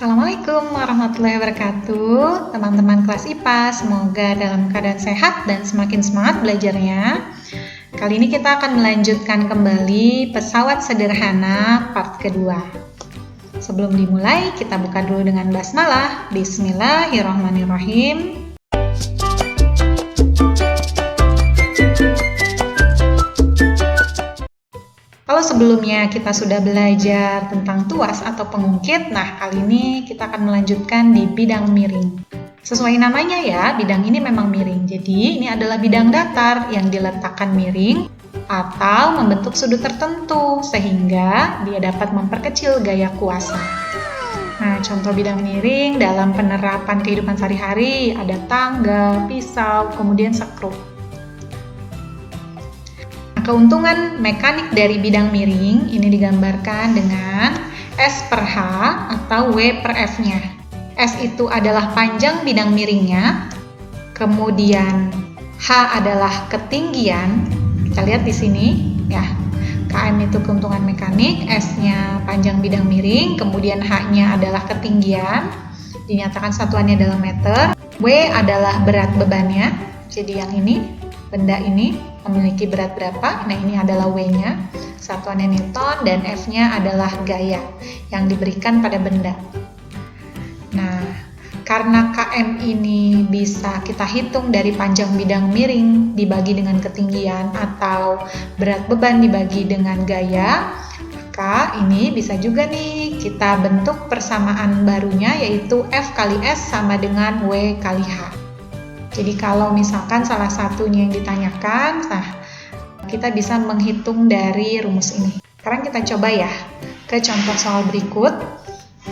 Assalamualaikum warahmatullahi wabarakatuh. Teman-teman kelas IPA, semoga dalam keadaan sehat dan semakin semangat belajarnya. Kali ini kita akan melanjutkan kembali pesawat sederhana part kedua. Sebelum dimulai, kita buka dulu dengan basmalah. Bismillahirrahmanirrahim. Kalau sebelumnya kita sudah belajar tentang tuas atau pengungkit, nah kali ini kita akan melanjutkan di bidang miring. Sesuai namanya ya, bidang ini memang miring. Jadi ini adalah bidang datar yang diletakkan miring atau membentuk sudut tertentu sehingga dia dapat memperkecil gaya kuasa. Nah, contoh bidang miring dalam penerapan kehidupan sehari-hari ada tangga, pisau, kemudian sekrup. Keuntungan mekanik dari bidang miring ini digambarkan dengan S per H atau W per F-nya. S itu adalah panjang bidang miringnya, kemudian H adalah ketinggian. Kita lihat di sini ya. KM itu keuntungan mekanik, S-nya panjang bidang miring, kemudian H-nya adalah ketinggian. Dinyatakan satuannya dalam meter. W adalah berat bebannya. Jadi yang ini, benda ini memiliki berat berapa? Nah, ini adalah W-nya, satuannya Newton, dan F-nya adalah gaya yang diberikan pada benda. Nah, karena KM ini bisa kita hitung dari panjang bidang miring dibagi dengan ketinggian atau berat beban dibagi dengan gaya, maka ini bisa juga nih kita bentuk persamaan barunya, yaitu F kali S sama dengan W kali H. Jadi kalau misalkan salah satunya yang ditanyakan, nah kita bisa menghitung dari rumus ini. Sekarang kita coba ya ke contoh soal berikut.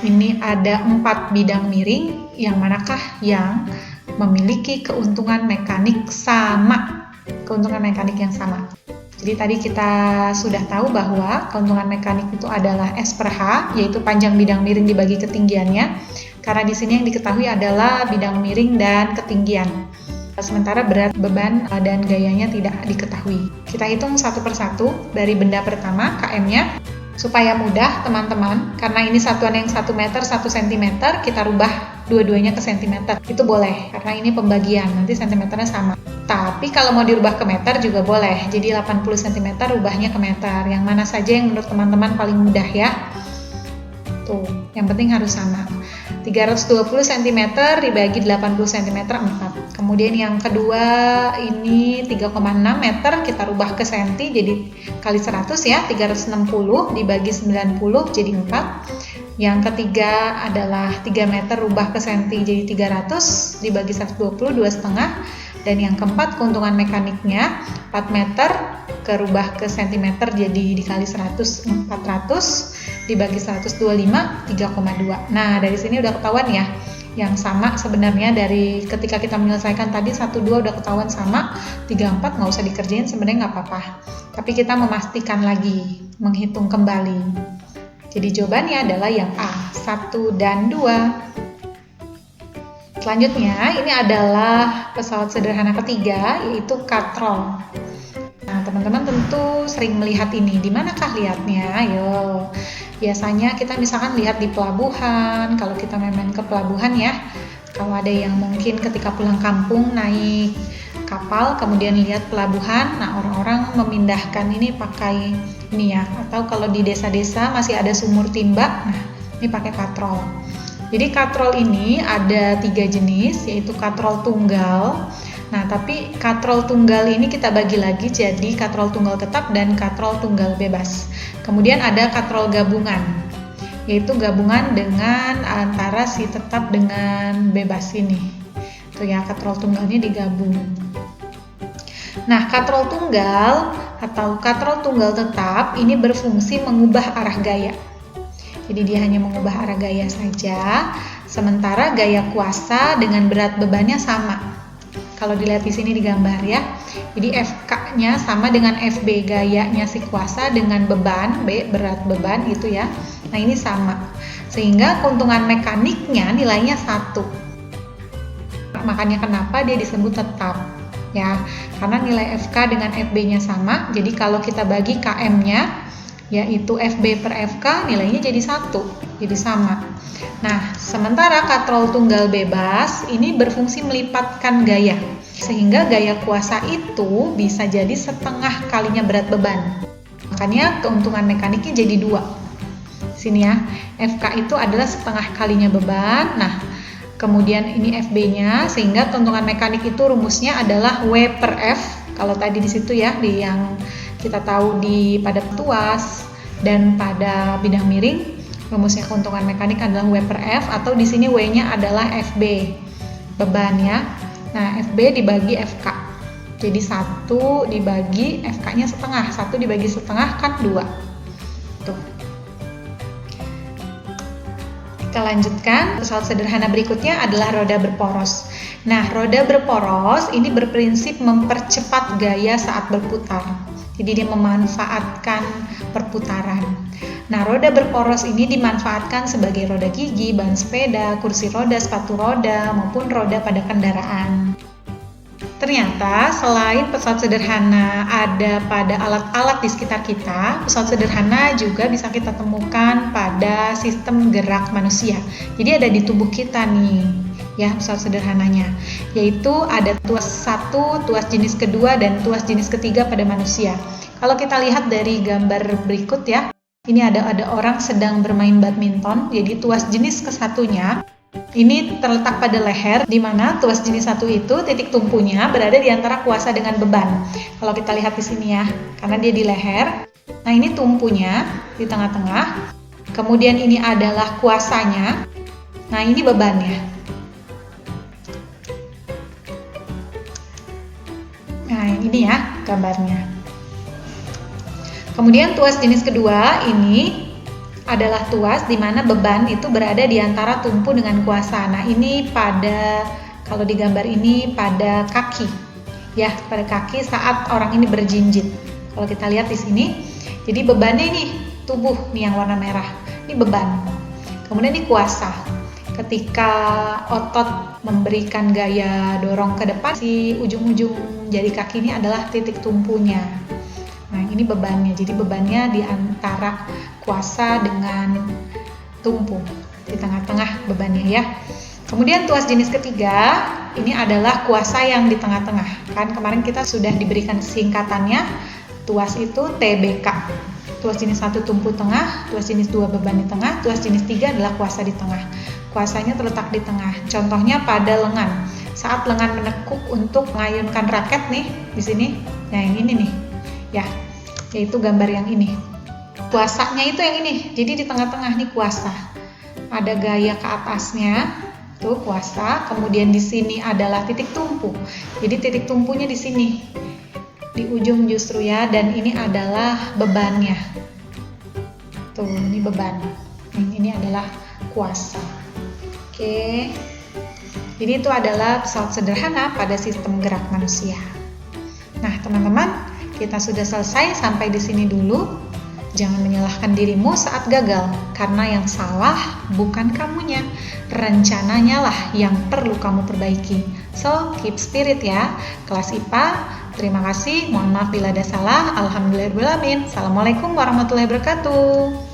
Ini ada 4 bidang miring, yang manakah yang memiliki keuntungan mekanik sama? Keuntungan mekanik yang sama. Jadi tadi kita sudah tahu bahwa keuntungan mekanik itu adalah S per H, yaitu panjang bidang miring dibagi ketinggiannya. Karena di sini yang diketahui adalah bidang miring dan ketinggian. Sementara berat beban dan gayanya tidak diketahui. Kita hitung satu persatu dari benda pertama, KM-nya. Supaya mudah teman-teman, karena ini satuan yang 1 meter 1 cm, kita rubah dua-duanya ke cm. Itu boleh, karena ini pembagian, nanti cm-nya sama. Tapi kalau mau dirubah ke meter juga boleh, jadi 80 cm rubahnya ke meter. Yang mana saja yang menurut teman-teman paling mudah ya. Tuh, yang penting harus sama. 320 cm dibagi 80 cm 4. Kemudian yang kedua ini 3,6 meter, kita rubah ke senti jadi kali 100 ya, 360 dibagi 90 jadi 4. Yang ketiga adalah 3 meter rubah ke senti jadi 300 dibagi 120 2,5. Dan yang keempat keuntungan mekaniknya 4 meter kerubah ke sentimeter jadi dikali 100 400 dibagi 125 3,2. Nah, dari sini udah ketahuan ya. Yang sama sebenarnya dari ketika kita menyelesaikan tadi 1 2 udah ketahuan sama, 3 4 nggak usah dikerjain, sebenarnya nggak apa-apa. Tapi kita memastikan lagi, menghitung kembali. Jadi jawabannya adalah yang A, 1 dan 2. Selanjutnya, ini adalah pesawat sederhana ketiga, yaitu katrol. Nah, teman-teman tentu sering melihat ini. Di manakah lihatnya? Ayo. Biasanya kita misalkan lihat di pelabuhan, kalau kita main ke pelabuhan ya. Kalau ada yang mungkin ketika pulang kampung naik kapal, kemudian lihat pelabuhan, nah orang-orang memindahkan ini pakai ini ya. Atau kalau di desa-desa masih ada sumur timba, nah ini pakai katrol. Jadi katrol ini ada 3 jenis, yaitu katrol tunggal. Nah, tapi katrol tunggal ini kita bagi lagi jadi katrol tunggal tetap dan katrol tunggal bebas. Kemudian ada katrol gabungan, yaitu gabungan dengan antara si tetap dengan bebas ini. Tuh ya, katrol tunggalnya digabung. Nah, katrol tunggal atau katrol tunggal tetap ini berfungsi mengubah arah gaya. Jadi dia hanya mengubah arah gaya saja, sementara gaya kuasa dengan berat bebannya sama. Kalau dilihat di sini digambar ya. Jadi FK-nya sama dengan FB, gayanya si kuasa dengan beban, B berat beban gitu ya. Nah, ini sama. Sehingga keuntungan mekaniknya nilainya 1. Makanya kenapa dia disebut tetap. Ya, karena nilai FK dengan FB-nya sama. Jadi kalau kita bagi KM-nya yaitu FB per FK nilainya jadi 1, jadi sama. Nah, Sementara katrol tunggal bebas ini berfungsi melipatkan gaya, sehingga gaya kuasa itu bisa jadi setengah kalinya berat beban. Makanya keuntungan mekaniknya jadi 2. Sini ya, FK itu adalah setengah kalinya beban. Nah, kemudian ini FB-nya, sehingga keuntungan mekanik itu rumusnya adalah W per F. Kalau tadi di situ ya, di yang kita tahu pada tuas dan pada bidang miring, rumusnya keuntungan mekanik adalah W per F, atau di sini W-nya adalah FB, beban ya. Nah, FB dibagi FK. Jadi 1 dibagi FK-nya setengah. 1 dibagi setengah kan 2. Tuh. Kita lanjutkan. Pesawat sederhana berikutnya adalah roda berporos. Nah, roda berporos ini berprinsip mempercepat gaya saat berputar. Jadi dia memanfaatkan perputaran. Nah, roda berporos ini dimanfaatkan sebagai roda gigi, ban sepeda, kursi roda, sepatu roda, maupun roda pada kendaraan. Ternyata selain pesawat sederhana ada pada alat-alat di sekitar kita, pesawat sederhana juga bisa kita temukan pada sistem gerak manusia. Jadi ada di tubuh kita nih, ya, pesawat sederhananya, yaitu ada tuas 1, tuas jenis kedua, dan tuas jenis ketiga pada manusia. Kalau kita lihat dari gambar berikut ya, ini ada orang sedang bermain badminton. Jadi tuas jenis ke-1-nya ini terletak pada leher, di mana tuas jenis 1 itu titik tumpunya berada di antara kuasa dengan beban. Kalau kita lihat di sini ya, karena dia di leher. Nah, ini tumpunya di tengah-tengah. Kemudian ini adalah kuasanya. Nah, ini bebannya. Nah, ini ya gambarnya. Kemudian tuas jenis kedua ini adalah tuas di mana beban itu berada di antara tumpu dengan kuasa. Nah, ini kalau di gambar ini pada kaki, ya, pada kaki saat orang ini berjinjit. Kalau kita lihat di sini, jadi bebannya ini tubuh nih yang warna merah, ini beban. Kemudian ini kuasa. Ketika otot memberikan gaya dorong ke depan, si ujung-ujung jari kaki ini adalah titik tumpunya. Nah, ini bebannya. Jadi bebannya di antara kuasa dengan tumpu, di tengah-tengah bebannya ya. Kemudian tuas jenis ketiga, ini adalah kuasa yang di tengah-tengah. Kan kemarin kita sudah diberikan singkatannya, tuas itu TBK. Tuas jenis 1 tumpu tengah, tuas jenis 2 beban di tengah, tuas jenis 3 adalah kuasa di tengah. Kuasanya terletak di tengah. Contohnya pada lengan. Saat lengan menekuk untuk mengayunkan raket nih, di sini. Nah, yang ini nih. Ya, yaitu gambar yang ini. Kuasanya itu yang ini. Jadi di tengah-tengah nih kuasa. Ada gaya ke atasnya, tuh kuasa. Kemudian di sini adalah titik tumpu. Jadi titik tumpunya di sini. Di ujung justru ya, dan ini adalah bebannya. Tuh, ini beban. Ini adalah kuasa. Oke. Jadi itu adalah pesawat sederhana pada sistem gerak manusia. Nah, teman-teman, kita sudah selesai sampai di sini dulu. Jangan menyalahkan dirimu saat gagal, karena yang salah bukan kamunya, rencananya lah yang perlu kamu perbaiki. So, keep spirit ya. Kelas IPA, terima kasih. Mohon maaf bila ada salah. Alhamdulillahirrahmanirrahim. Assalamualaikum warahmatullahi wabarakatuh.